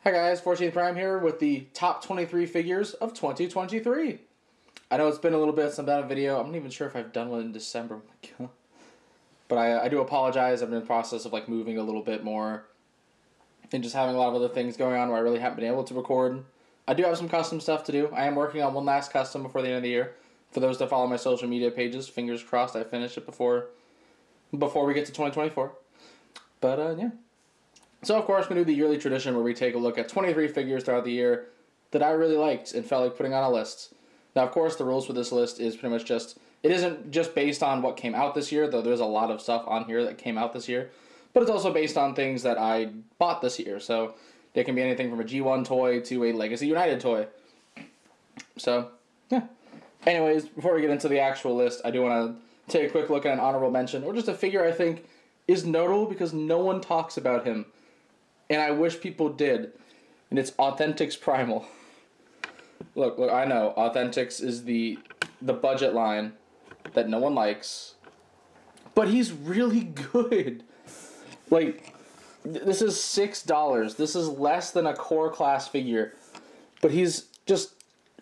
Hi guys, 14th Prime here with the top 23 figures of 2023. I know it's been a little bit since I've done a video. I'm not even sure if I've done one in December. But I do apologize. I'm in the process of moving a little bit more and just having a lot of other things going on where I really haven't been able to record. I do have some custom stuff to do. I am working on one last custom before the end of the year. For those that follow my social media pages, fingers crossed I finish it before we get to 2024. But yeah. So, of course, we do the yearly tradition where we take a look at 23 figures throughout the year that I really liked and felt like putting on a list. Now, of course, the rules for this list is pretty much just, it isn't just based on what came out this year, though there's a lot of stuff on here that came out this year, but it's also based on things that I bought this year. So, it can be anything from a G1 toy to a Legacy United toy. So, yeah. Anyways, before we get into the actual list, I do want to take a quick look at an honorable mention, or just a figure I think is notable because no one talks about him. And I wish people did. And it's Optimus Primal. Look, I know. Authentics is the budget line that no one likes. But he's really good. This is $6. This is less than a core class figure. But he's just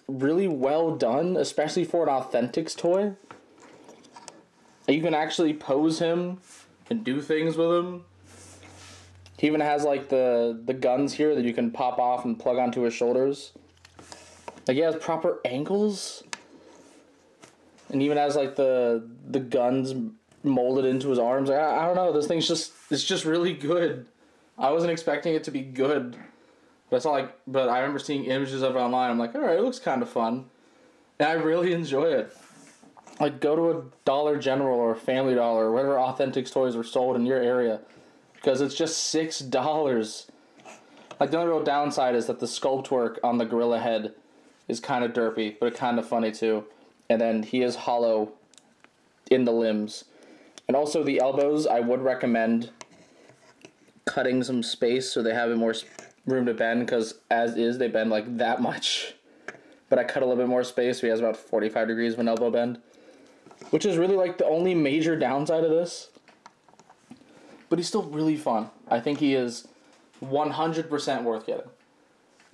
really well done, especially for an Authentics toy. You can actually pose him and do things with him. He even has the guns here that you can pop off and plug onto his shoulders. He has proper angles. And even has the guns molded into his arms. I don't know, this thing's it's just really good. I wasn't expecting it to be good. But I remember seeing images of it online. I'm like, alright, it looks kind of fun. And I really enjoy it. Go to a Dollar General or Family Dollar or whatever Authentics toys are sold in your area. Because it's just $6. The only real downside is that the sculpt work on the gorilla head is kind of derpy, but kind of funny too. And then he is hollow in the limbs. And also the elbows, I would recommend cutting some space so they have more room to bend, because as is, they bend that much. But I cut a little bit more space, so he has about 45 degrees of an elbow bend. Which is really the only major downside of this. But he's still really fun. I think he is 100% worth getting.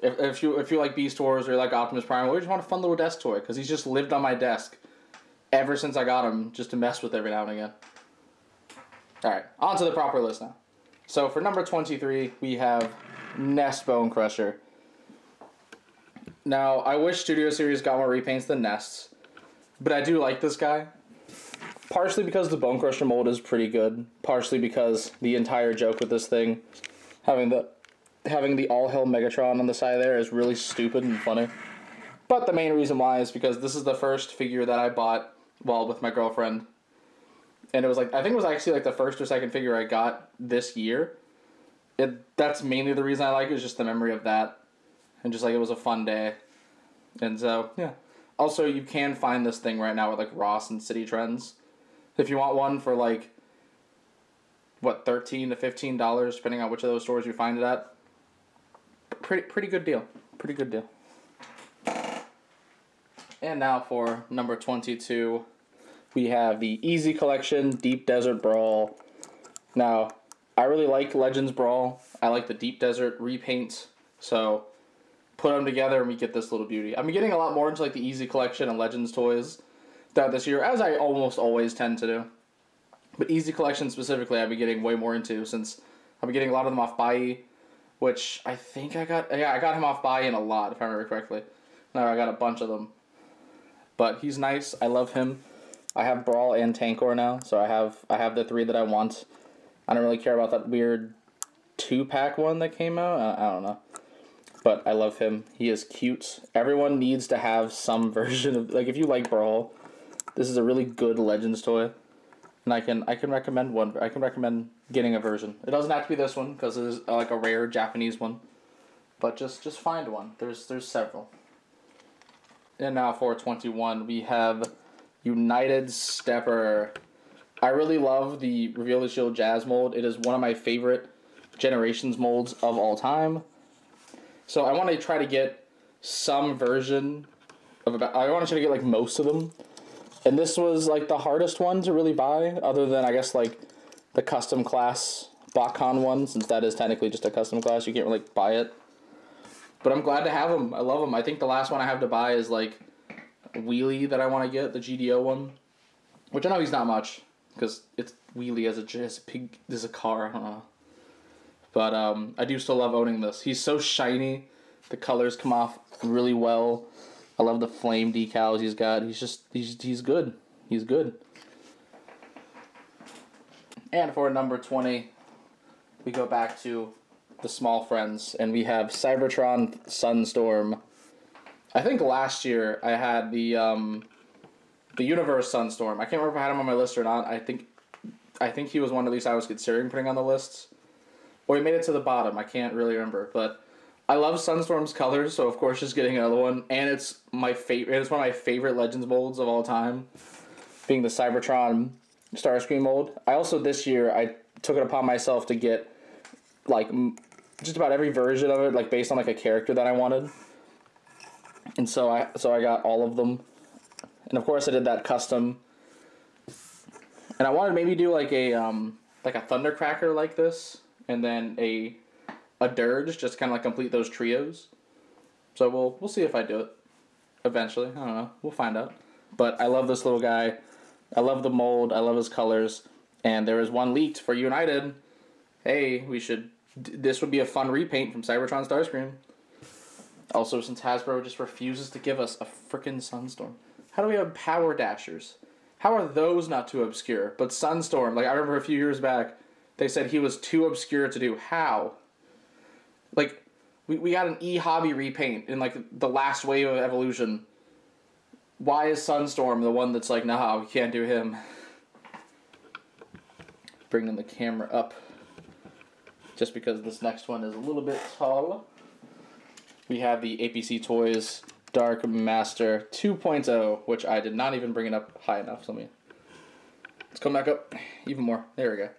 If you like Beast Wars or you like Optimus Primal, or you just want a fun little desk toy, because he's just lived on my desk ever since I got him, just to mess with every now and again. Alright, on to the proper list now. So for number 23, we have Nest Bone Crusher. Now, I wish Studio Series got more repaints than Nests, but I do like this guy. Partially because the Bone Crusher mold is pretty good. Partially because the entire joke with this thing, having the All Hell Megatron on the side there, is really stupid and funny. But the main reason why is because this is the first figure that I bought while with my girlfriend. And it was I think it was actually the first or second figure I got this year. That's mainly the reason I like it, is just the memory of that. And just it was a fun day. And so, yeah. Also, you can find this thing right now with Ross and City Trends. If you want one for $13 to $15, depending on which of those stores you find it at. Pretty good deal. Pretty good deal. And now for number 22, we have the Easy Collection Deep Desert Brawl. Now, I really like Legends Brawl. I like the Deep Desert repaint. So, put them together and we get this little beauty. I'm getting a lot more into the Easy Collection and Legends toys throughout this year, as I almost always tend to do. But Easy Collection specifically, I've been getting way more into, since I've been getting a lot of them off Buy, which I think I got him off Buy in a lot, if I remember correctly. Now I got a bunch of them. But he's nice. I love him. I have Brawl and Tankor now, so I have the three that I want. I don't really care about that weird 2-pack one that came out. I don't know. But I love him. He is cute. Everyone needs to have some version of, if you like Brawl, this is a really good Legends toy. And I can recommend one. I can recommend getting a version. It doesn't have to be this one, because it is a rare Japanese one. But just find one. There's several. And now for 21, we have United Stepper. I really love the Reveal the Shield Jazz mold. It is one of my favorite Generations molds of all time. So I want to try to get some version of I want to try to get most of them. And this was the hardest one to really buy, other than I guess the custom class BotCon one, since that is technically just a custom class. You can't really buy it. But I'm glad to have them. I love them. I think the last one I have to buy is like Wheelie that I want to get, the GDO one. Which I know he's not much, because it's Wheelie as a car, I don't know. But I do still love owning this. He's so shiny. The colors come off really well. I love the flame decals he's got. He's good. He's good. And for number 20, we go back to the small friends, and we have Cybertron Storm. I think last year I had the Universe Sunstorm. I can't remember if I had him on my list or not. I think he was one at least I was considering putting on the list. Or he made it to the bottom. I can't really remember. But I love Sunstorm's colors, so of course just getting another one. And it's my favorite. It's one of my favorite Legends molds of all time, being the Cybertron Starscream mold. I also this year I took it upon myself to get like just about every version of it, like based on like a character that I wanted. And so I got all of them. And of course I did that custom. And I wanted to maybe do like a Thundercracker like this, and then a Dirge, just kind of like complete those trios. So we'll see if I do it eventually. I don't know. We'll find out. But I love this little guy. I love the mold. I love his colors. And there is one leaked for United. Hey, this would be a fun repaint from Cybertron Starscream. Also, since Hasbro just refuses to give us a frickin' Sunstorm. How do we have Power Dashers? How are those not too obscure? But Sunstorm, like I remember a few years back, they said he was too obscure to do. How? Like, we got an E-Hobby repaint in like the last wave of Evolution. Why is Sunstorm the one that's like, nah, we can't do him? Bringing the camera up. Just because this next one is a little bit tall. We have the APC Toys Dark Master 2.0, which I did not even bring it up high enough. So let's come back up even more. There we go.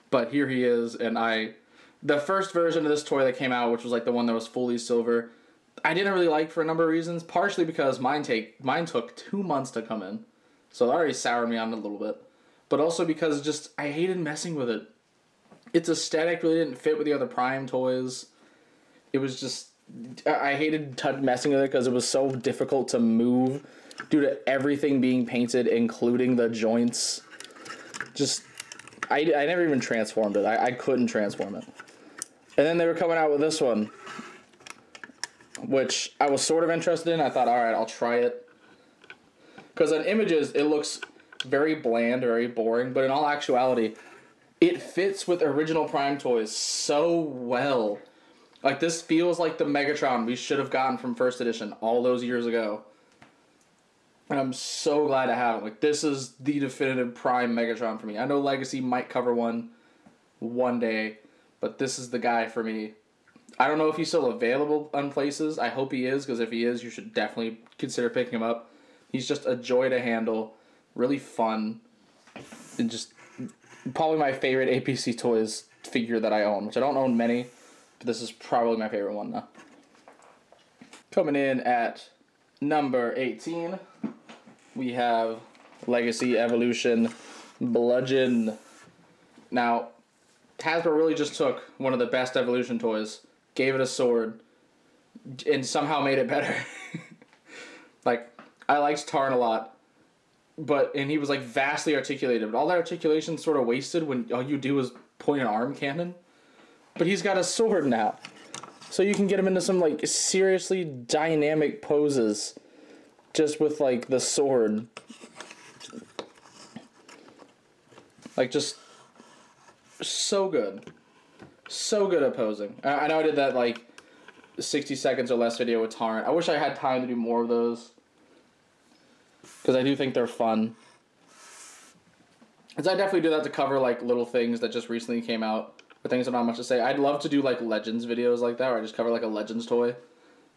But here he is, and the first version of this toy that came out, which was like the one that was fully silver, I didn't really like for a number of reasons. Partially because mine took 2 months to come in, so it already soured me on it a little bit. But also because just I hated messing with it. Its aesthetic really didn't fit with the other Prime toys. It was just I hated messing with it because it was so difficult to move due to everything being painted, including the joints. Just I never even transformed it. I couldn't transform it. And then they were coming out with this one, which I was sort of interested in. I thought, alright, I'll try it. Because on images, it looks very bland, very boring, but in all actuality, it fits with original Prime toys so well. Like, this feels like the Megatron we should have gotten from first edition all those years ago. And I'm so glad to have it. Like, this is the definitive Prime Megatron for me. I know Legacy might cover one day, but this is the guy for me. I don't know if he's still available on places. I hope he is, because if he is, you should definitely consider picking him up. He's just a joy to handle, really fun, and just probably my favorite APC Toys figure that I own, which I don't own many, but this is probably my favorite one now. Coming in at number 18, we have Legacy Evolution Bludgeon. Now, Hasbro really just took one of the best Evolution toys, gave it a sword, and somehow made it better. Like, I liked Tarn a lot, and he was like vastly articulated, but all that articulation sort of wasted when all you do is point an arm cannon. But he's got a sword now, so you can get him into some like seriously dynamic poses just with like the sword. Like, just so good. So good at posing. I know I did that like 60 seconds or less video with Tarn. I wish I had time to do more of those, because I do think they're fun. Because I definitely do that to cover like little things that just recently came out, or things that don't have much to say. I'd love to do like Legends videos like that, where I just cover like a Legends toy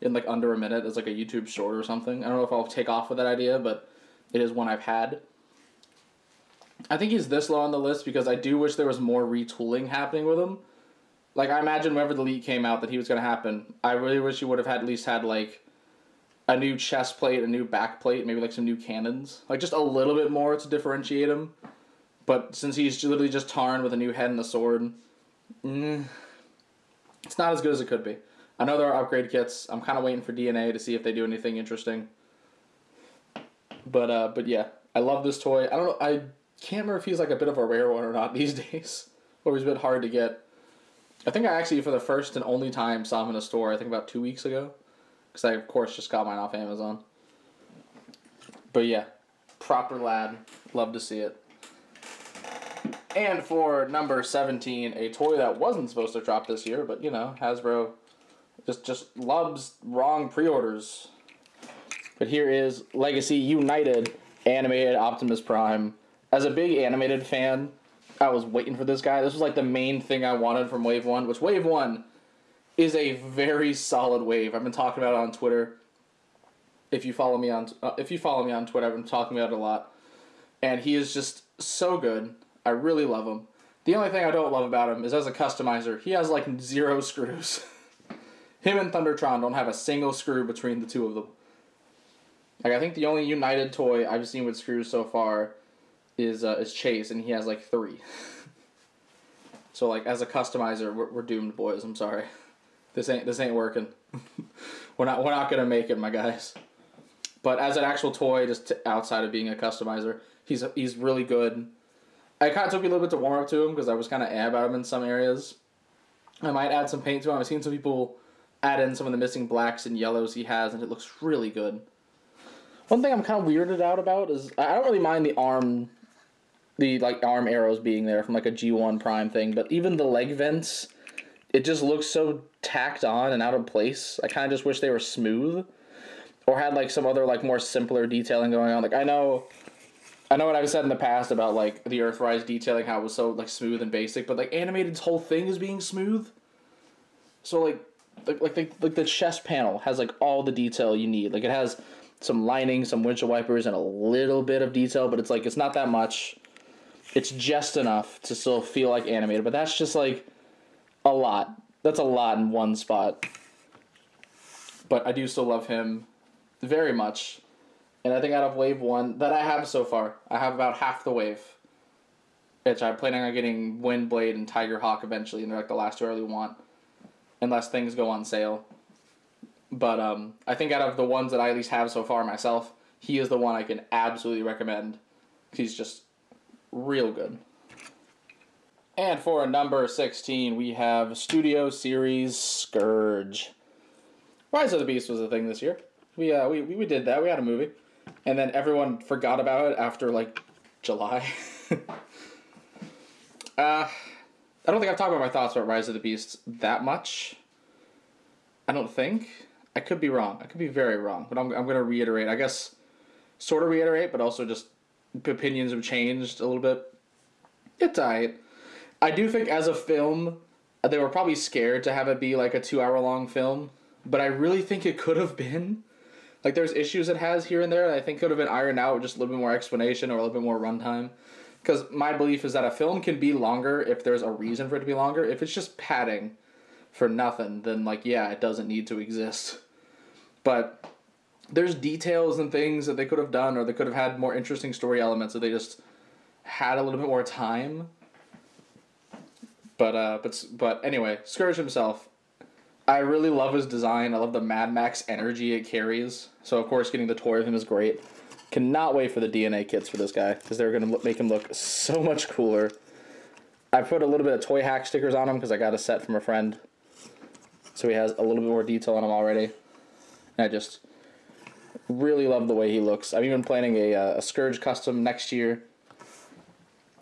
in like under a minute as like a YouTube short or something. I don't know if I'll take off with that idea, but it is one I've had. I think he's this low on the list because I do wish there was more retooling happening with him. Like, I imagine whenever the leak came out that he was going to happen, I really wish he would have at least had like a new chest plate, a new back plate, maybe like some new cannons. Like, just a little bit more to differentiate him. But since he's literally just Tarn with a new head and a sword, it's not as good as it could be. I know there are upgrade kits. I'm kind of waiting for DNA to see if they do anything interesting. But yeah, I love this toy. I don't know. I can't remember if he's like a bit of a rare one or not these days, or he's a bit hard to get. I think I actually, for the first and only time, saw him in a store. I think about 2 weeks ago, because I of course just got mine off Amazon. But yeah, proper lad. Love to see it. And for number 17, a toy that wasn't supposed to drop this year, but you know, Hasbro just loves wrong pre-orders. But here is Legacy United animated Optimus Prime. As a big animated fan, I was waiting for this guy. This was like the main thing I wanted from Wave 1, which Wave 1 is a very solid wave. I've been talking about it on Twitter. If you follow me on Twitter, I've been talking about it a lot. And he is just so good. I really love him. The only thing I don't love about him is as a customizer, he has like 0 screws. Him and Thundertron don't have a single screw between the two of them. Like, I think the only United toy I've seen with screws so far is Chase, and he has like 3. So like, as a customizer, we're doomed, boys. I'm sorry. This ain't working. we're not gonna make it, my guys. But as an actual toy, just outside of being a customizer, he's really good. I kind of took me a little bit to warm up to him because I was kind of about him in some areas. I might add some paint to him. I've seen some people add in some of the missing blacks and yellows he has, and it looks really good. One thing I'm kind of weirded out about is I don't really mind the arm arrows being there from like a G1 Prime thing, but even the leg vents, it just looks so tacked on and out of place. I kind of just wish they were smooth or had like some other like more simpler detailing going on. Like I know what I've said in the past about like the Earthrise detailing, how it was so like smooth and basic, but like Animated's whole thing is being smooth. So like the chest panel has like all the detail you need. Like it has some lining, some windshield wipers, and a little bit of detail, but it's not that much. It's just enough to still feel like Animated, but that's just like a lot. That's a lot in one spot. But I do still love him very much. And I think out of Wave 1 that I have so far, I have about half the wave. Which I'm planning on getting Windblade and Tiger Hawk eventually, and they're like the last 2 I really want. Unless things go on sale. But I think out of the ones that I at least have so far myself, he is the one I can absolutely recommend. He's just real good. And for number 16, we have Studio Series Scourge. Rise of the Beast was a thing this year. We did that. We had a movie. And then everyone forgot about it after, like, July. I don't think I've talked about my thoughts about Rise of the Beast that much. I don't think. I could be wrong. I could be very wrong. But I'm going to reiterate. I guess sort of reiterate, but also just opinions have changed a little bit. It's alright. I do think as a film, they were probably scared to have it be like a 2-hour-long film. But I really think it could have been. Like, there's issues it has here and there that I think could have been ironed out with just a little bit more explanation or a little bit more runtime. Because my belief is that a film can be longer if there's a reason for it to be longer. If it's just padding for nothing, then, like, yeah, it doesn't need to exist. But there's details and things that they could have done, or they could have had more interesting story elements that they just had a little bit more time. But anyway, Scourge himself, I really love his design. I love the Mad Max energy it carries. So, of course, getting the toy of him is great. Cannot wait for the DNA kits for this guy, because they're going to make him look so much cooler. I put a little bit of Toy Hack stickers on him, because I got a set from a friend. So he has a little bit more detail on him already. And I just really love the way he looks. I'm even planning a Scourge custom next year.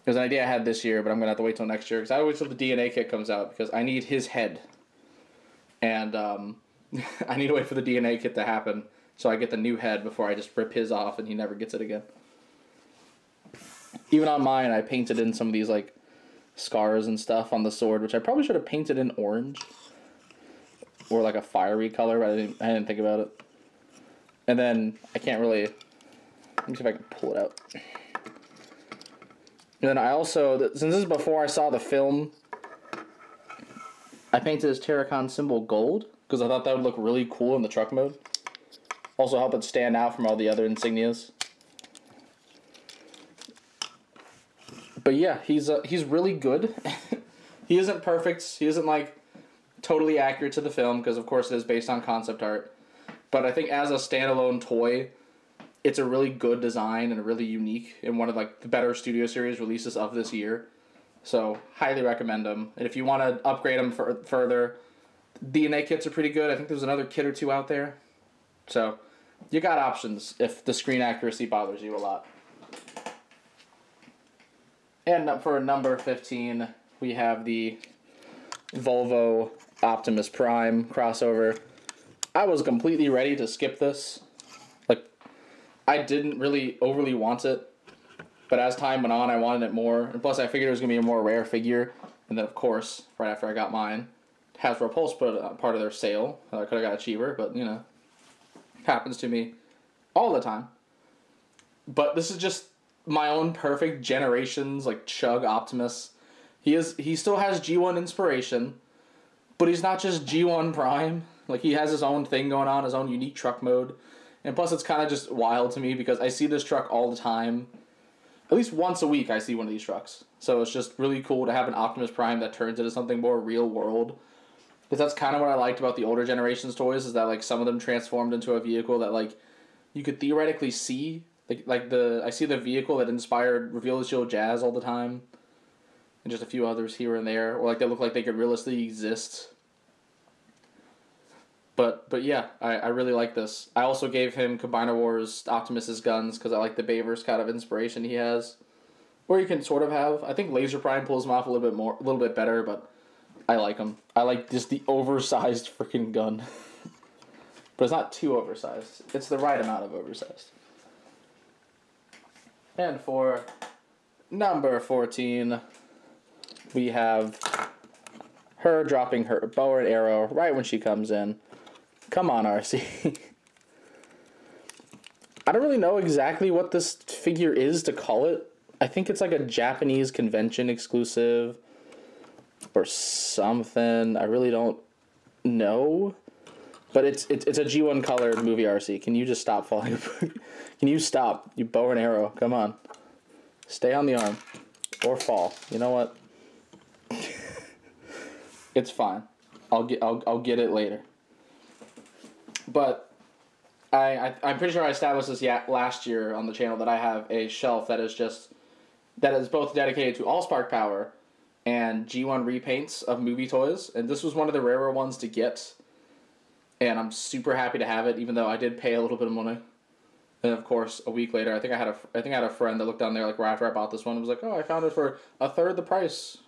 It was an idea I had this year, but I'm going to have to wait till next year, because I wait till the DNA kit comes out, because I need his head. And I need to wait for the DNA kit to happen so I get the new head before I just rip his off and he never gets it again. Even on mine, I painted in some of these like scars and stuff on the sword, which I probably should have painted in orange or like a fiery color, but I didn't think about it. And then I can't really. Let me see if I can pull it out. And then I also, since this is before I saw the film, I painted his Terracon symbol gold, because I thought that would look really cool in the truck mode. Also help it stand out from all the other insignias. But yeah, he's really good. He isn't perfect. He isn't like totally accurate to the film, because of course it is based on concept art. But I think as a standalone toy, it's a really good design and really unique, and one of like the better Studio Series releases of this year. So highly recommend them. And if you want to upgrade them further, DNA kits are pretty good. I think there's another kit or two out there. So you got options if the screen accuracy bothers you a lot. And for number 15, we have the Volvo Optimus Prime crossover. I was completely ready to skip this. Like, I didn't really overly want it, but as time went on, I wanted it more. And plus, I figured it was going to be a more rare figure. And then, of course, right after I got mine, Hasbro Pulse put part of their sale. I could have got it cheaper, but, you know, happens to me all the time. But this is just my own perfect Generations, like, Chug Optimus. He still has G1 inspiration, but he's not just G1 Prime. Like, he has his own thing going on, his own unique truck mode. And plus, it's kind of just wild to me because I see this truck all the time. At least once a week, I see one of these trucks. So it's just really cool to have an Optimus Prime that turns into something more real world. Because that's kind of what I liked about the older Generations toys, is that, like, some of them transformed into a vehicle that, like, you could theoretically see. I see the vehicle that inspired Reveal the Shield Jazz all the time. And just a few others here and there. Or, like, they look like they could realistically exist. But yeah, I really like this. I also gave him Combiner Wars Optimus's guns because I like the Bayverse kind of inspiration he has. Or you can sort of have. I think Laser Prime pulls him off a little bit better, but I like him. I like just the oversized freaking gun. But it's not too oversized. It's the right amount of oversized. And for number 14, we have her dropping her bow and arrow right when she comes in. Come on, RC. I don't really know exactly what this figure is to call it. I think it's like a Japanese convention exclusive or something. I really don't know. But it's a G1 colored movie, RC. Can you just stop falling? Can you stop? You bow and arrow. Come on. Stay on the arm. Or fall. You know what? It's fine. I'll get it later. But I'm pretty sure I established this last year on the channel that I have a shelf that is both dedicated to Allspark Power and G1 repaints of movie toys, and this was one of the rarer ones to get, and I'm super happy to have it, even though I did pay a little bit of money. And of course, a week later, I think I had a friend that looked down there like right after I bought this one and was like, "Oh, I found it for a third the price."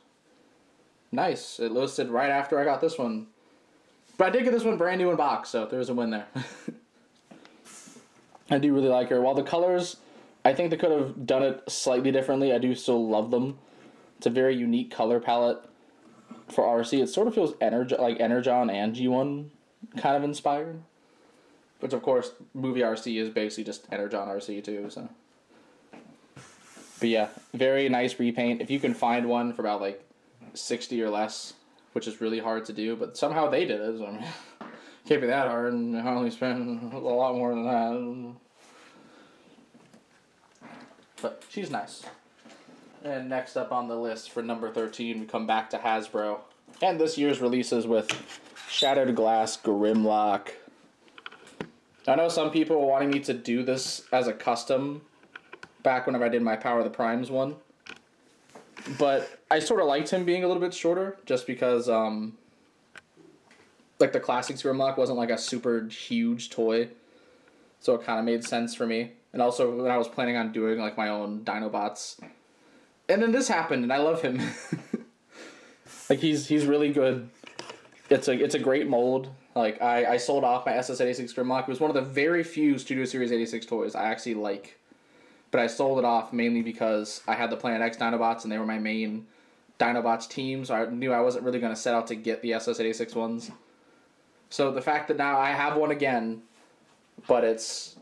Nice. It listed right after I got this one. But I did get this one brand new in box, so there was a win there. I do really like her. While the colors, I think they could have done it slightly differently, I do still love them. It's a very unique color palette for RC. It sort of feels like Energon and G1 kind of inspired. Which, of course, movie RC is basically just Energon RC, too, so. But yeah, very nice repaint. If you can find one for about, like, 60 or less, which is really hard to do, but somehow they did it. So, I mean, can't be that hard, and I only spent a lot more than that. But she's nice. And next up on the list for number 13, we come back to Hasbro. And this year's releases with Shatterglass Grimlock. I know some people were wanting me to do this as a custom back whenever I did my Power of the Primes one. But I sort of liked him being a little bit shorter, just because, like, the Classics Grimlock wasn't, like, a super huge toy. So it kind of made sense for me. And also, when I was planning on doing, like, my own Dinobots. And then this happened, and I love him. Like, he's really good. It's a great mold. Like, I sold off my SS86 Grimlock. It was one of the very few Studio Series 86 toys I actually like. But I sold it off mainly because I had the Planet X Dinobots, and they were my main Dinobots team, so I knew I wasn't really going to set out to get the SS86 ones. So the fact that now I have one again, but it's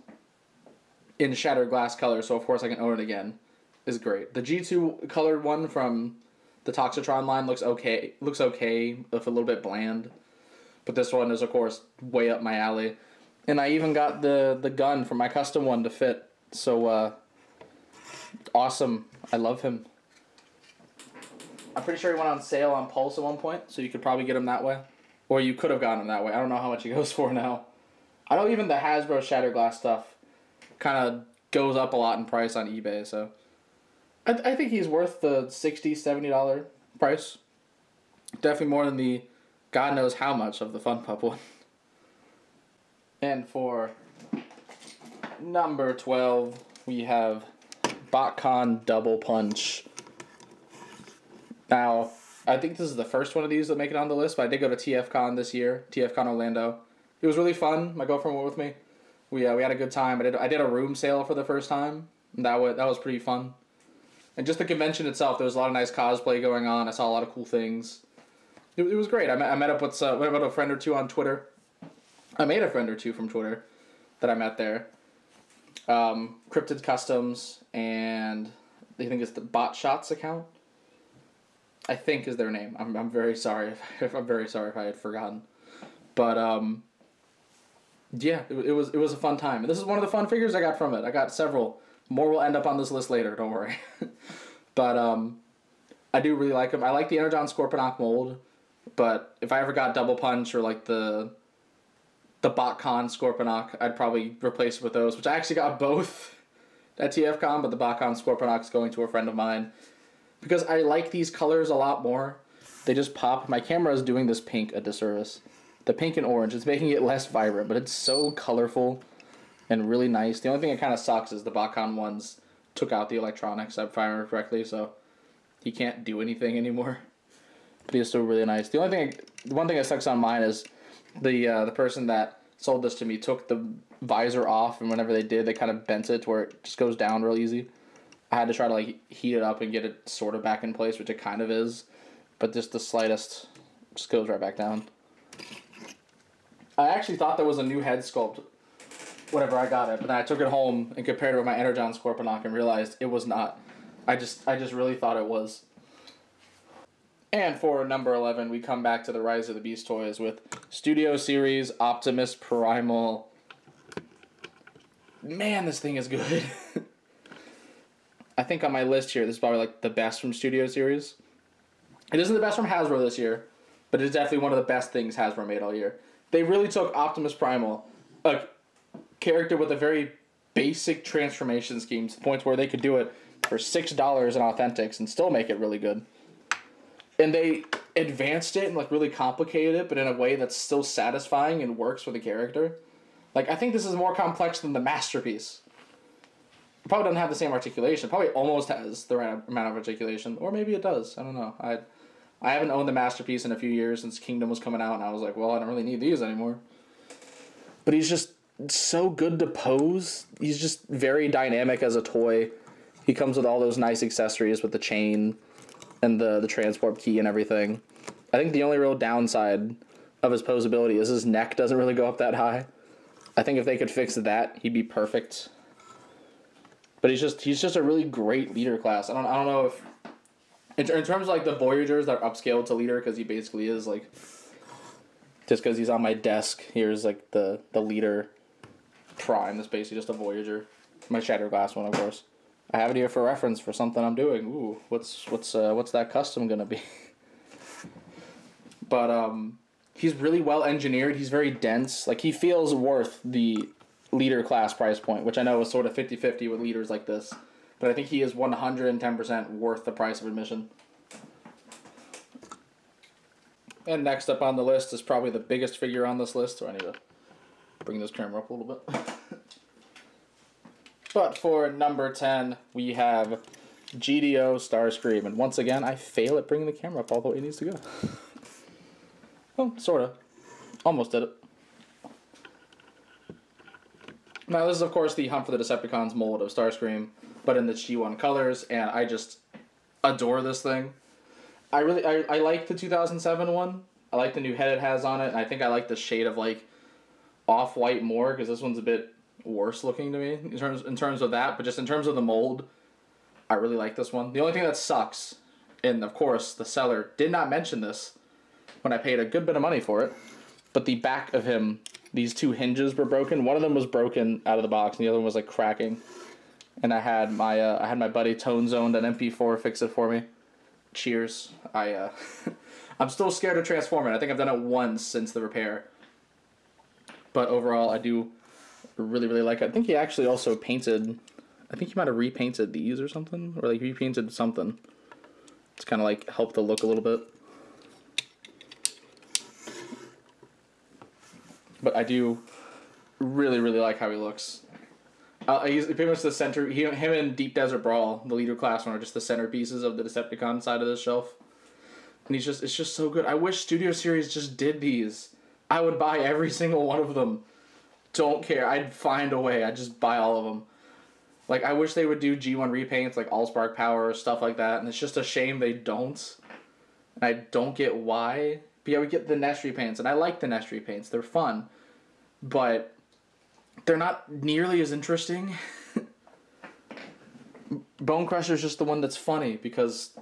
in shattered glass color, so of course I can own it again, is great. The G2 colored one from the Toxitron line looks okay, if a little bit bland. But this one is, of course, way up my alley. And I even got the gun for my custom one to fit, so, awesome. I love him. I'm pretty sure he went on sale on Pulse at one point, so you could probably get him that way. Or you could have gotten him that way. I don't know how much he goes for now. I know even the Hasbro Shatterglass stuff kind of goes up a lot in price on eBay, so I think he's worth the $60, $70 price. Definitely more than the God knows how much of the Fun Pup one. And for number 12, we have BotCon Double Punch. Now, I think this is the first one of these that make it on the list, but I did go to TFCon this year, TFCon Orlando. It was really fun. My girlfriend went with me. We had a good time. I did a room sale for the first time. And that was pretty fun. And just the convention itself, there was a lot of nice cosplay going on. I saw a lot of cool things. It was great. I met up with a friend or two on Twitter. I made a friend or two from Twitter that I met there. Cryptid Customs and I think it's the Bot Shots account. I think is their name. I'm very sorry if I had forgotten. But yeah, it was a fun time. And this is one of the fun figures I got from it. I got several. More will end up on this list later, don't worry. But I do really like them. I like the Energon Scorponok mold, but if I ever got Double Punch or like the BotCon Scorponok, I'd probably replace it with those, which I actually got both at TFCon, but the BotCon Scorponok's going to a friend of mine because I like these colors a lot more. They just pop. My camera is doing this pink a disservice. The pink and orange, it's making it less vibrant, but it's so colorful and really nice. The only thing that kind of sucks is the BotCon ones took out the electronics, if I remember correctly, so he can't do anything anymore. But he's still really nice. The one thing that sucks on mine is the person that sold this to me took the visor off, and whenever they did, they kind of bent it to where it just goes down real easy. I had to try to like heat it up and get it sort of back in place, which it kind of is, but just the slightest just goes right back down. I actually thought there was a new head sculpt whenever I got it, but then I took it home and compared it with my Energon Scorponok and realized it was not. I just really thought it was. And for number 11, we come back to the Rise of the Beast toys with Studio Series Optimus Primal. Man, this thing is good. I think on my list here, this is probably like the best from Studio Series. It isn't the best from Hasbro this year, but it's definitely one of the best things Hasbro made all year. They really took Optimus Primal, a character with a very basic transformation scheme, to the point where they could do it for $6 in Authentics and still make it really good. And they advanced it and like really complicated it, but in a way that's still satisfying and works for the character. Like, I think this is more complex than the Masterpiece. It probably doesn't have the same articulation. It probably almost has the right amount of articulation. Or maybe it does. I don't know. I haven't owned the Masterpiece in a few years since Kingdom was coming out, and I was like, well, I don't really need these anymore. But he's just so good to pose. He's just very dynamic as a toy. He comes with all those nice accessories with the chain and the transport key and everything. I think the only real downside of his posability is his neck doesn't really go up that high. I think if they could fix that, he'd be perfect. But he's just a really great leader class. I don't know if in terms of like the Voyagers that are upscaled to leader, because he basically is like, just because he's on my desk, here's like the leader Prime. That's basically just a Voyager. My Shatterglass one, of course. I have it here for reference for something I'm doing. Ooh, what's that custom gonna be? But he's really well engineered. He's very dense. Like, he feels worth the leader class price point, which I know is sort of 50-50 with leaders like this. But I think he is 110% worth the price of admission. And next up on the list is probably the biggest figure on this list. So I need to bring this camera up a little bit. But for number 10, we have GDO Starscream. And once again, I fail at bringing the camera up all the way it needs to go. Well, sort of. Almost did it. Now, this is, of course, the Hunt for the Decepticons mold of Starscream, but in the G1 colors, and I just adore this thing. I like the 2007 one. I like the new head it has on it, and I think I like the shade of, like, off-white more, because this one's a bit worse looking to me in terms of that, but just in terms of the mold, I really like this one. The only thing that sucks, and of course, the seller did not mention this when I paid a good bit of money for it, but the back of him, these two hinges were broken. One of them was broken out of the box, and the other one was like cracking. And I had my buddy Tone Zoned an MP4 fix it for me. Cheers. I I'm still scared to transform it. I think I've done it once since the repair. But overall, I do really, really like it. I think he actually also painted... I think he might have repainted these or something. Or, like, repainted something. It's kind of, like, helped the look a little bit. But I do really, really like how he looks. He's pretty much the center... him and Deep Desert Brawl, the leader class one, are just the centerpieces of the Decepticon side of the shelf. And it's just so good. I wish Studio Series just did these. I would buy every single one of them. Don't care. I'd find a way. I'd just buy all of them. Like, I wish they would do G1 repaints, like Allspark Power, stuff like that. And it's just a shame they don't. And I don't get why. But yeah, we get the Nest repaints. And I like the Nest repaints. They're fun. But they're not nearly as interesting. Bone Crusher is just the one that's funny because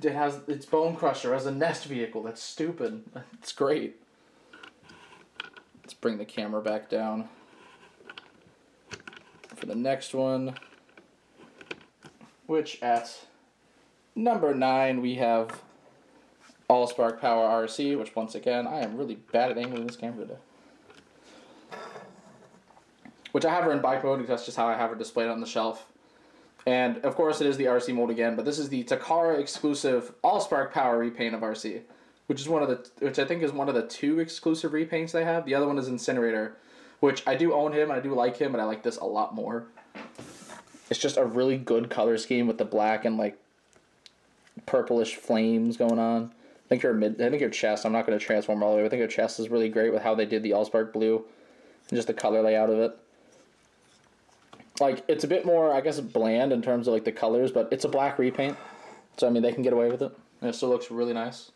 it's Bone Crusher as a Nest vehicle. That's stupid. It's great. Let's bring the camera back down. For the next one, which at number 9 we have Allspark Power RC, which once again, I am really bad at angling this camera today. Which I have her in bike mode because that's just how I have her displayed on the shelf. And of course it is the RC mold again, but this is the Takara exclusive Allspark Power repaint of RC, which I think is one of the 2 exclusive repaints they have. The other one is Incinerator, which I do own him, and I do like him, but I like this a lot more. It's just a really good color scheme with the black and, like, purplish flames going on. I think your chest, I'm not going to transform all the way, but I think your chest is really great with how they did the Allspark blue and just the color layout of it. Like, it's a bit more, I guess, bland in terms of, like, the colors, but it's a black repaint. So, I mean, they can get away with it. And it still looks really nice.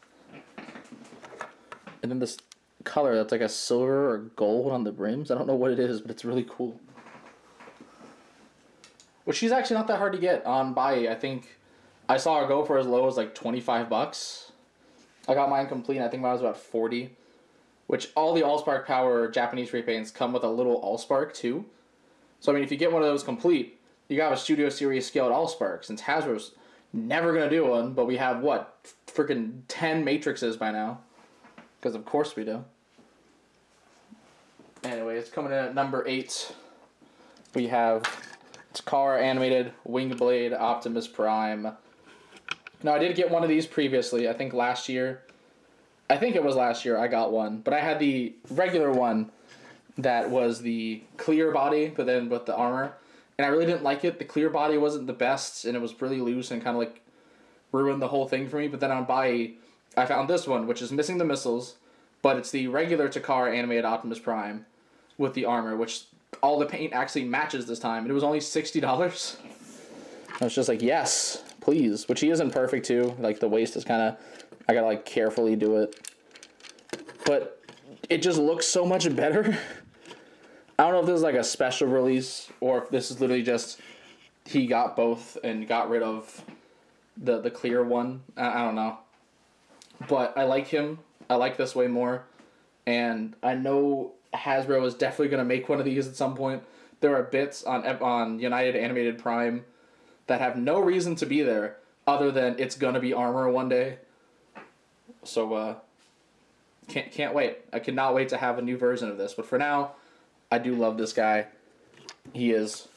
And then this color that's like a silver or gold on the rims. I don't know what it is, but it's really cool. Which she's actually not that hard to get on buy. I think I saw her go for as low as like $25. I got mine complete. I think mine was about 40. Which all the Allspark Power Japanese repaints come with a little Allspark too. So I mean, if you get one of those complete, you got a Studio Series scaled Allspark. Since Hasbro's never gonna do one, but we have what, freaking 10 Matrixes by now. Because of course we do. Anyway, it's coming in at number 8. We have Takara animated Wingblade Optimus Prime. Now, I did get one of these previously. I think last year. I think it was last year I got one. But I had the regular one that was the clear body, but then with the armor. And I really didn't like it. The clear body wasn't the best, and it was really loose and kind of like ruined the whole thing for me. But then on buy, I found this one, which is missing the missiles, but it's the regular Takara animated Optimus Prime with the armor, which all the paint actually matches this time. And it was only $60. I was just like, yes, please. Which he isn't perfect too. Like the waist is kind of, I gotta like carefully do it. But it just looks so much better. I don't know if this is like a special release or if this is literally just he got both and got rid of the clear one. I don't know. But I like him. I like this way more. And I know Hasbro is definitely going to make one of these at some point. There are bits on United Animated Prime that have no reason to be there other than it's going to be armor one day. So, can't wait. I cannot wait to have a new version of this. But for now, I do love this guy. He is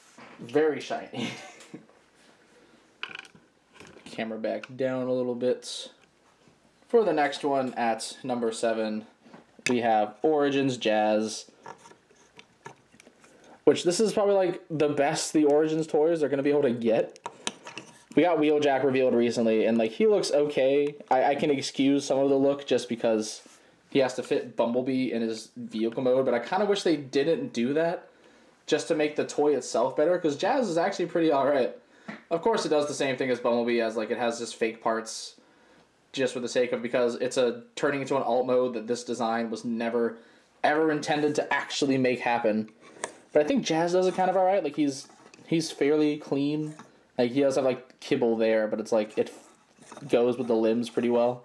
very shiny. Camera back down a little bit. For the next one at number 7, we have Origins Jazz. Which this is probably like the best the Origins toys are going to be able to get. We got Wheeljack revealed recently, and like he looks okay. I can excuse some of the look just because he has to fit Bumblebee in his vehicle mode, but I kind of wish they didn't do that just to make the toy itself better, because Jazz is actually pretty alright. Of course it does the same thing as Bumblebee, as like it has just fake parts just for the sake of, because it's turning into an alt mode that this design was never ever intended to actually make happen. But I think Jazz does it kind of alright. Like he's fairly clean. Like he does have like kibble there, but it's like it goes with the limbs pretty well.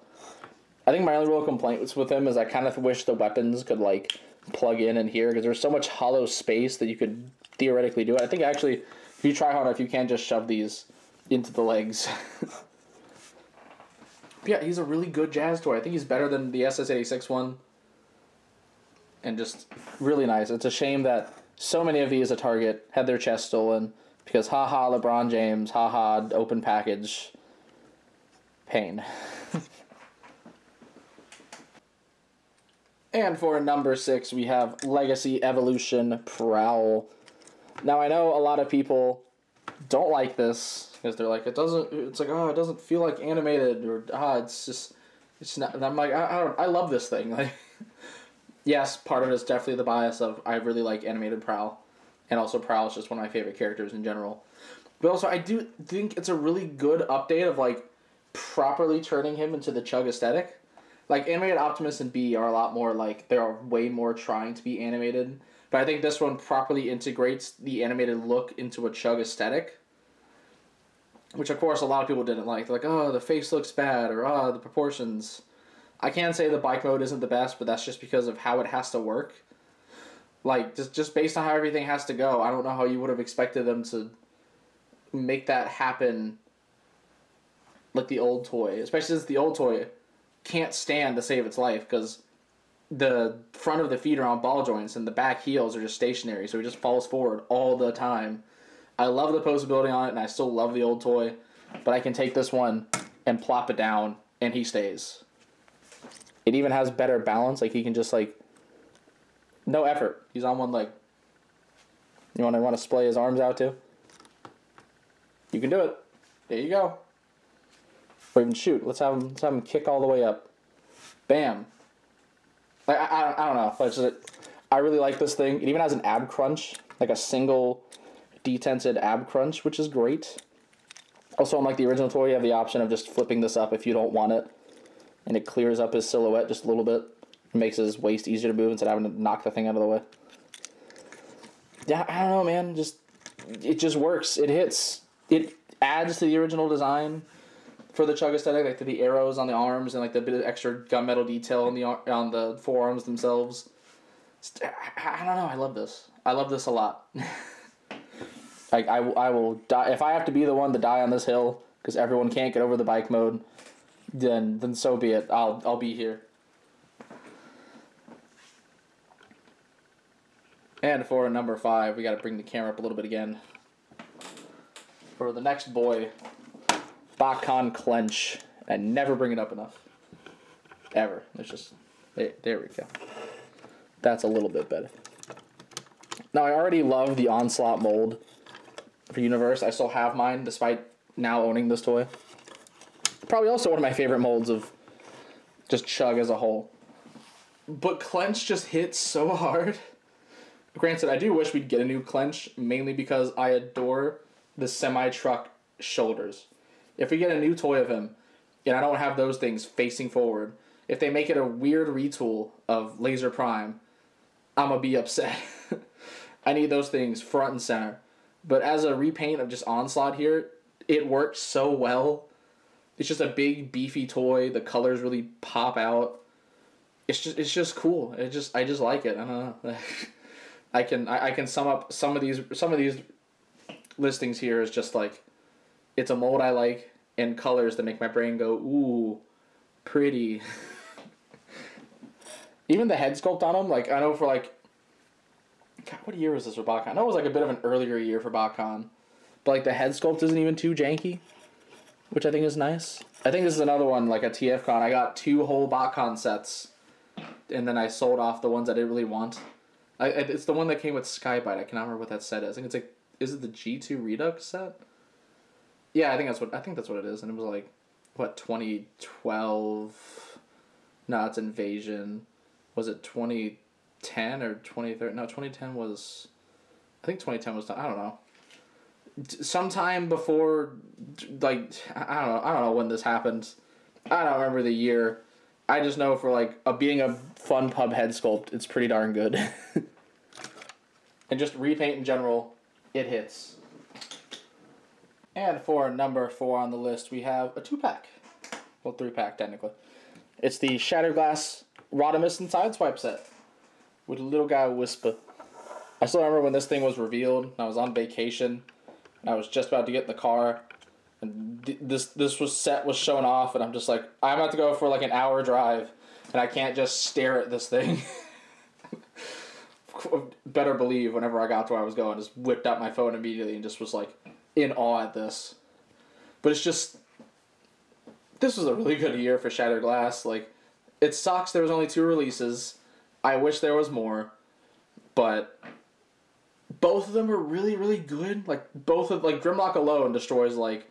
I think my only real complaint with him is I kind of wish the weapons could like plug in here, because there's so much hollow space that you could theoretically do it. I think actually if you try hard enough, you can just shove these into the legs. Yeah, he's a really good jazz toy. I think he's better than the SS86 one. And just really nice. It's a shame that so many of these at Target had their chest stolen because haha LeBron James, haha open package, pain. And for number 6, we have Legacy Evolution Prowl. Now I know a lot of people don't like this because they're like, it doesn't feel like animated, or it's not. And I'm like, I love this thing. Like, yes, part of it is definitely the bias of I really like animated Prowl, and also Prowl is just one of my favorite characters in general. But also, I do think it's a really good update of like properly turning him into the Chug aesthetic. Like animated Optimus and B are a lot more like they are way more trying to be animated, but I think this one properly integrates the animated look into a Chug aesthetic. Which, of course, a lot of people didn't like. They're like, oh, the face looks bad, or oh, the proportions. I can say the bike mode isn't the best, but that's just because of how it has to work. Like, just based on how everything has to go, I don't know how you would have expected them to make that happen like the old toy. Especially since the old toy can't stand to save its life, because the front of the feet are on ball joints, and the back heels are just stationary, so it just falls forward all the time. I love the posability on it, and I still love the old toy, but I can take this one and plop it down, and he stays. It even has better balance. Like, he can just, like, no effort. He's on one leg. You want to splay his arms out, too? You can do it. There you go. Or even shoot. Let's have him kick all the way up. Bam. Like, I don't know. But I really like this thing. It even has an ab crunch, like a single detented ab crunch, which is great. Also, unlike the original toy, you have the option of just flipping this up if you don't want it, and it clears up his silhouette just a little bit. It makes his waist easier to move instead of having to knock the thing out of the way. Yeah, I don't know, man. It just works. It hits. It adds to the original design for the Chug aesthetic, like to the arrows on the arms and like the bit of extra gunmetal detail on the forearms themselves. I don't know. I love this. I love this a lot. Like, I will die if I have to be the one to die on this hill because everyone can't get over the bike mode. Then so be it. I'll be here. And for number 5, we got to bring the camera up a little bit again. For the next boy, BotCon Clench. I never bring it up enough. Ever. It's just there we go. That's a little bit better. Now I already love the Onslaught mold for Universe. I still have mine despite now owning this toy. Probably also one of my favorite molds of just Chug as a whole. But Clench just hits so hard. Granted, I do wish we'd get a new Clench, mainly because I adore the semi-truck shoulders. If we get a new toy of him, and I don't have those things facing forward, if they make it a weird retool of Laser Prime, I'm gonna be upset. I need those things front and center. But as a repaint of just Onslaught here, it works so well. It's just a big, beefy toy. The colors really pop out. It's just cool. I just like it. I don't know. I can sum up some of these listings here as just like, it's a mold I like and colors that make my brain go, ooh, pretty. Even the head sculpt on them, like, I know for like, God, what year was this for BotCon? I know it was like a bit of an earlier year for BotCon, but like the head sculpt isn't even too janky, which I think is nice. I think this is another one, like a TFCon. I got 2 whole BotCon sets, and then I sold off the ones I didn't really want. It's the one that came with Skybite. I cannot remember what that set is. I think it's like, is it the G2 Redux set? Yeah, I think that's what it is. And it was like, what, 2012? No, it's Invasion. Was it 2010 or 2013? No, 2010 was, I think 2010 was, I don't know. Sometime before, like, I don't know when this happened. I don't remember the year. I just know for like being a fun pub head sculpt, it's pretty darn good. And just repaint in general, it hits. And for number 4 on the list, we have a 2-pack. Well, 3-pack technically. It's the Shatterglass Rodimus and Sideswipe set with a little guy Whisper. I still remember when this thing was revealed. I was on vacation. I was just about to get in the car, and this was shown off, and I'm just like, I'm about to go for like an hour drive, and I can't just stare at this thing. Better believe whenever I got to where I was going, just whipped out my phone immediately and just was like in awe at this. But it's just, this was a really good year for Shatterglass. Like, it sucks there was only 2 releases. I wish there was more, but both of them are really, really good. Like, Grimlock alone destroys, like,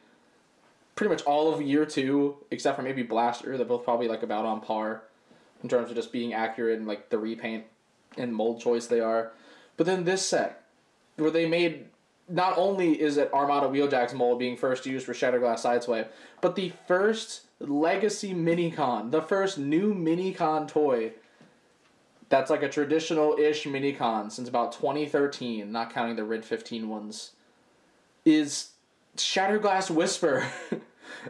pretty much all of year 2, except for maybe Blaster. They're both probably, like, about on par in terms of just being accurate and, like, the repaint and mold choice they are. But then this set, where they made, not only is it Armada Wheeljack's mold being first used for Shatterglass Sideswipe, but the first Legacy Minicon, the first new Minicon toy that's like a traditional-ish Minicon since about 2013, not counting the Rid 15 ones, is Shatterglass Whisper.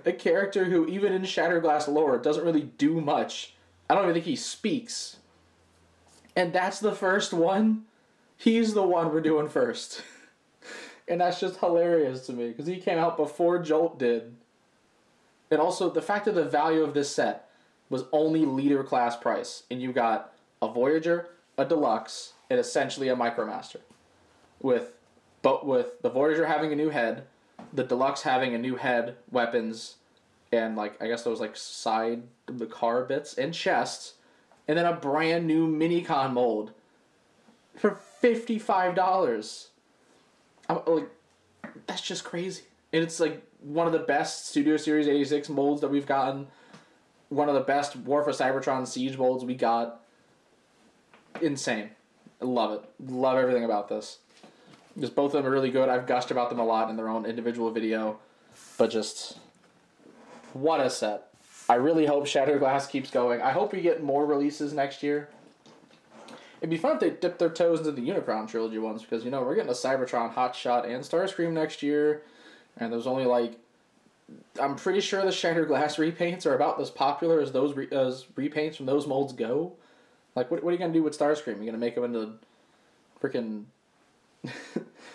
A character who, even in Shatterglass lore, doesn't really do much. I don't even think he speaks. And that's the first one. He's the one we're doing first. And that's just hilarious to me, because he came out before Jolt did. And also, the fact that the value of this set was only leader class price, and you got a Voyager, a Deluxe, and essentially a Micromaster. With the Voyager having a new head, the Deluxe having a new head, weapons, and like, I guess those like side of the car bits, and chests, and then a brand new Minicon mold for $55. I'm like, that's just crazy. And it's like one of the best Studio Series 86 molds that we've gotten. One of the best War for Cybertron Siege molds we got. Insane. I love it. Love everything about this. Just both of them are really good. I've gushed about them a lot in their own individual video. But just, what a set. I really hope Shatterglass keeps going. I hope we get more releases next year. It'd be fun if they dip their toes into the Unicron trilogy ones, because, you know, we're getting a Cybertron, Hotshot, and Starscream next year. And there's only, like, I'm pretty sure the Shatterglass repaints are about as popular as those repaints from those molds go. Like, what are you going to do with Starscream? You're going to make him into freaking,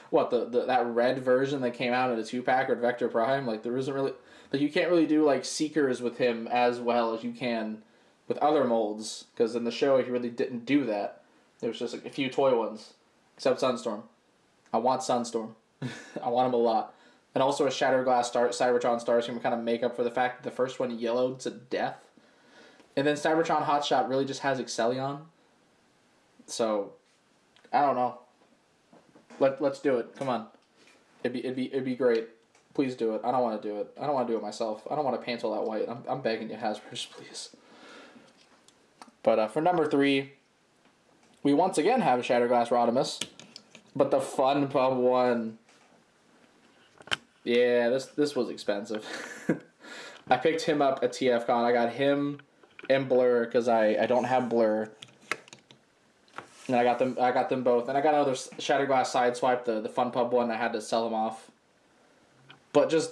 what, that red version that came out in a 2-pack or Vector Prime? Like, there isn't really, like, you can't really do, like, Seekers with him as well as you can with other molds, because in the show he really didn't do that. There was just like a few toy ones, except Sunstorm. I want Sunstorm. I want him a lot. And also a Shatterglass Cybertron Starscream to kind of make up for the fact that the first one yellowed to death. And then Cybertron Hotshot really just has Excellion. So, I don't know. Let's do it. Come on. It'd be great. Please do it. I don't want to do it. I don't want to do it myself. I don't want to paint all that white. I'm begging you, Hasbro, please. But for number 3, we once again have a Shatterglass Rodimus, but the Fun Pub one. Yeah, this was expensive. I picked him up at TFCon. I got him and Blur because I don't have Blur, and I got them both. And I got another Shatterglass Sideswipe, the Fun Pub one. I had to sell them off. But just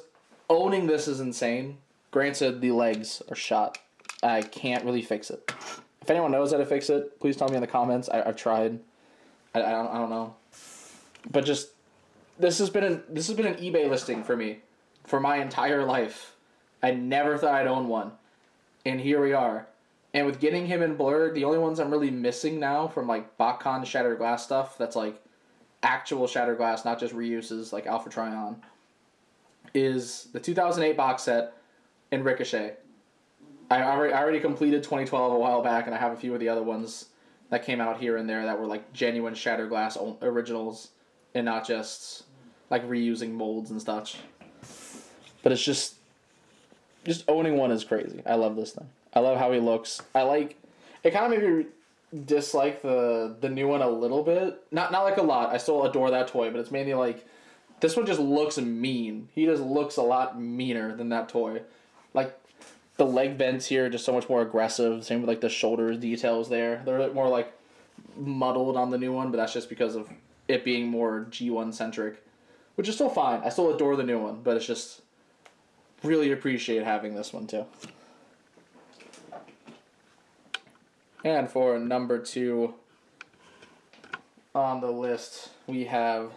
owning this is insane. Granted, the legs are shot. I can't really fix it. If anyone knows how to fix it, please tell me in the comments. I've tried. I don't know. But just, this has been an eBay listing for me for my entire life. I never thought I'd own one. And here we are. And with getting him in Blur, the only ones I'm really missing now from like BotCon Shatterglass stuff that's like actual Shatterglass, not just reuses like Alpha Trion, is the 2008 box set and Ricochet. I already completed 2012 a while back, and I have a few of the other ones that came out here and there that were like genuine Shatterglass originals and not just like reusing molds and such. But it's just owning one is crazy. I love this thing. I love how he looks. I like it. Kind of made me dislike the new one a little bit. Not like a lot. I still adore that toy, but it's mainly like this one just looks mean. He just looks a lot meaner than that toy. Like, the leg bends here are just so much more aggressive. Same with like the shoulder details there. They're more like muddled on the new one, but that's just because of it being more G1 centric, which is still fine. I still adore the new one, but it's just really appreciate having this one too. And for number 2 on the list, we have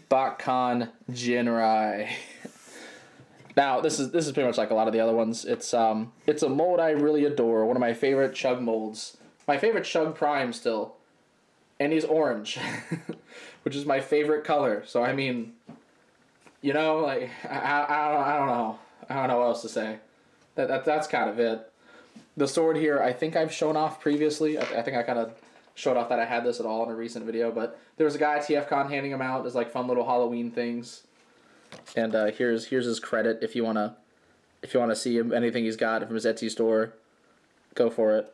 BotCon Genai. Now, this is pretty much like a lot of the other ones. It's a mold I really adore. One of my favorite Chug molds. My favorite Chug Prime still. And he's orange. Which is my favorite color. So, I mean, you know, like, I don't know. I don't know what else to say. That's kind of it. The sword here, I think I've shown off previously. I think I kind of showed off that I had this at all in a recent video. But there was a guy at TFCon handing them out as, like, fun little Halloween things. And here's his credit if you wanna see him, anything he's got from his Etsy store, go for it.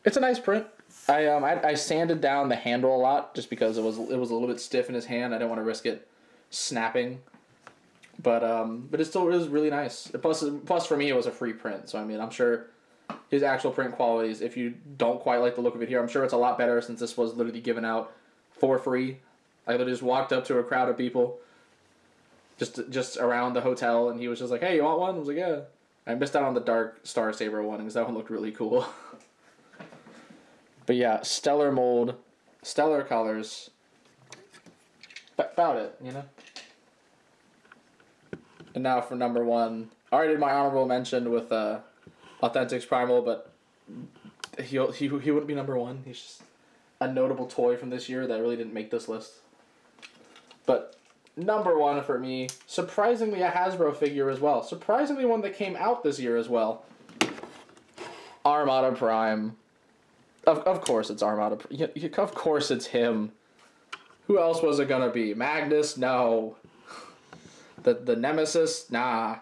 It's a nice print. I sanded down the handle a lot just because it was a little bit stiff in his hand. I didn't want to risk it snapping, but it still is really nice. Plus for me it was a free print, so I mean I'm sure his actual print qualities, if you don't quite like the look of it here, I'm sure it's a lot better since this was literally given out for free. I literally just walked up to a crowd of people. Just around the hotel, and he was just like, hey, you want one? I was like, yeah. I missed out on the Dark Star Saber one, because that one looked really cool. But yeah, stellar mold, stellar colors. About it, you know? And now for number one. I already did my honorable mention with Authentics Primal, but he wouldn't be number one. He's just a notable toy from this year that really didn't make this list. But number one for me, surprisingly a Hasbro figure as well. Surprisingly one that came out this year as well. Armada Prime. Of course it's Armada. Of course it's him. Who else was it gonna be? Magnus? No. The Nemesis? Nah.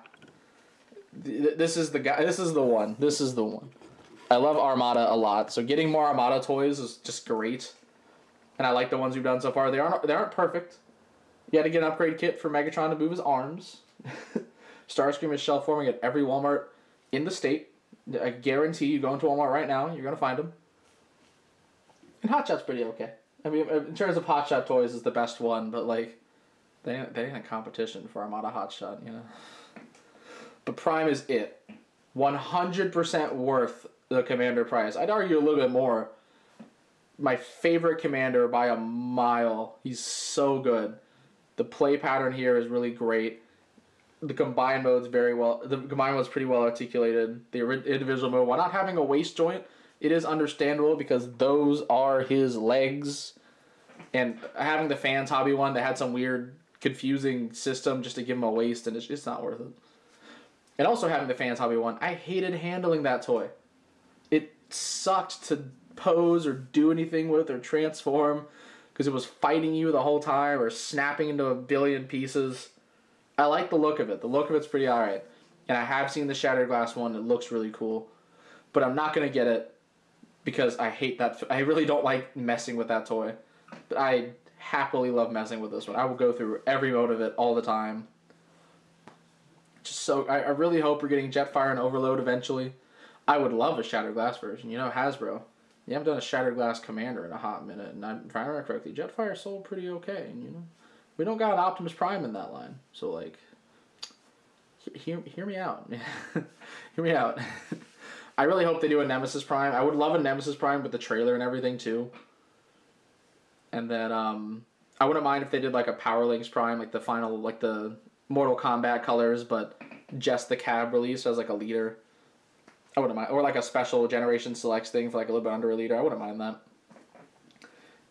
This is the guy. This is the one. This is the one. I love Armada a lot, so getting more Armada toys is just great. And I like the ones we've done so far. They aren't perfect. You had to get an upgrade kit for Megatron to move his arms. Starscream is shelf forming at every Walmart in the state. I guarantee you go into Walmart right now, you're going to find them. And Hotshot's pretty okay. I mean, in terms of Hotshot toys, is the best one, but like, they ain't a competition for Armada Hotshot, you know. But Prime is it. 100% worth the Commander price. I'd argue a little bit more. My favorite Commander by a mile. He's so good. The play pattern here is really great. The combined mode's pretty well articulated. The individual mode, while not having a waist joint, it is understandable because those are his legs. And having the Fans Hobby one that had some weird, confusing system just to give him a waist, and it's not worth it. And also having the Fans Hobby one, I hated handling that toy. It sucked to pose or do anything with or transform, because it was fighting you the whole time or snapping into a billion pieces. I like the look of it. The look of it's pretty alright. And I have seen the Shatterglass one. It looks really cool. But I'm not going to get it because I hate that. I really don't like messing with that toy. But I happily love messing with this one. I will go through every mode of it all the time. Just so I really hope we're getting Jetfire and Overload eventually. I would love a Shatterglass version. You know, Hasbro. You haven't done a Shatterglass Commander in a hot minute, and if I remember correctly, Jetfire sold pretty okay, and you know, we don't got an Optimus Prime in that line, so like, hear me out, hear me out. I really hope they do a Nemesis Prime. I would love a Nemesis Prime with the trailer and everything too. And then I wouldn't mind if they did like a Power Links Prime, like the final, like the Mortal Kombat colors, but just the cab release as like a leader. I wouldn't mind. Or like a special Generation Selects thing for like a little bit under a liter. I wouldn't mind that.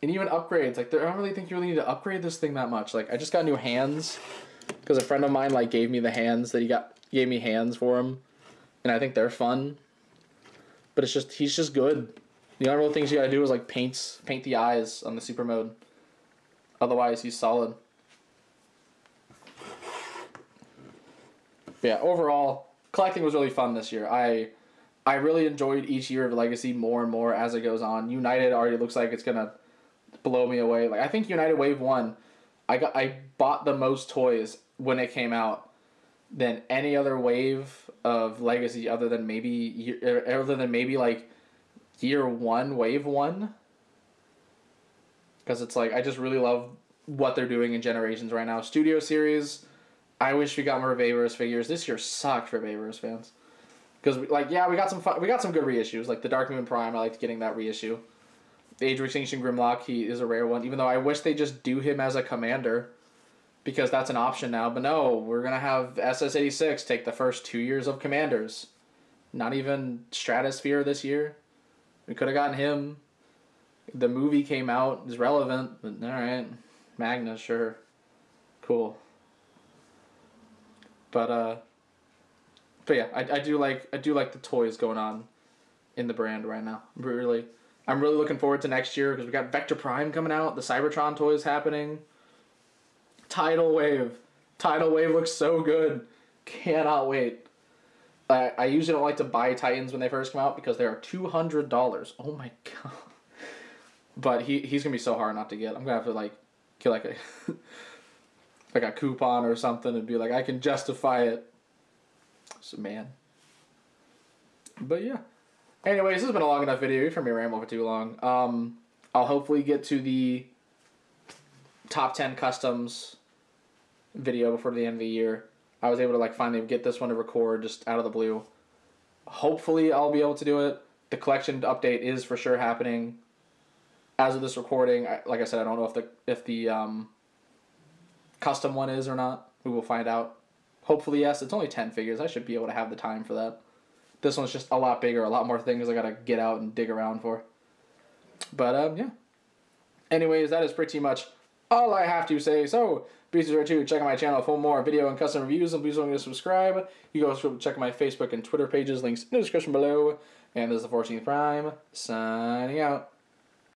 And even upgrades. Like, I don't really think you really need to upgrade this thing that much. Like, I just got new hands. Because a friend of mine, like, gave me the hands that gave me hands for him. And I think they're fun. But it's just, he's just good. The only real things you gotta do is, like, paint the eyes on the super mode. Otherwise, he's solid. But yeah, overall, collecting was really fun this year. I really enjoyed each year of Legacy more and more as it goes on. United already looks like it's gonna blow me away. Like, I think United Wave 1, I bought the most toys when it came out than any other wave of Legacy other than maybe like year 1, wave 1. Because it's like, I just really love what they're doing in Generations right now. Studio Series, I wish we got more Bayverse figures. This year sucked for Bayverse fans. Because, like, yeah, we got some good reissues. Like, the Dark Moon Prime, I liked getting that reissue. The Age of Extinction Grimlock, he is a rare one. Even though I wish they just do him as a commander. because that's an option now. But no, we're going to have SS-86 take the first 2 years of Commanders. Not even Stratosphere this year. We could have gotten him. The movie came out, is relevant, but alright. Magna, sure. Cool. But yeah, I do like the toys going on in the brand right now. I'm really looking forward to next year because we got Vector Prime coming out, the Cybertron toys happening. Tidal Wave looks so good. Cannot wait. I usually don't like to buy Titans when they first come out because they are $200. Oh my god. But he's gonna be so hard not to get. I'm gonna have to like get like a like a coupon or something and be like, I can justify it. So man. But yeah. Anyways, this has been a long enough video. You've heard me ramble for too long. I'll hopefully get to the top 10 customs video before the end of the year. I was able to like finally get this one to record just out of the blue. Hopefully I'll be able to do it. The collection update is for sure happening. As of this recording, like I said, I don't know if the custom one is or not. We will find out. Hopefully yes. It's only 10 figures. I should be able to have the time for that. This one's just a lot bigger, a lot more things I gotta get out and dig around for. But yeah. Anyways, that is pretty much all I have to say. So be sure to check out my channel for more video and custom reviews, and please don't forget to subscribe. You can also check out my Facebook and Twitter pages, links in the description below. And this is the 14th Prime, signing out.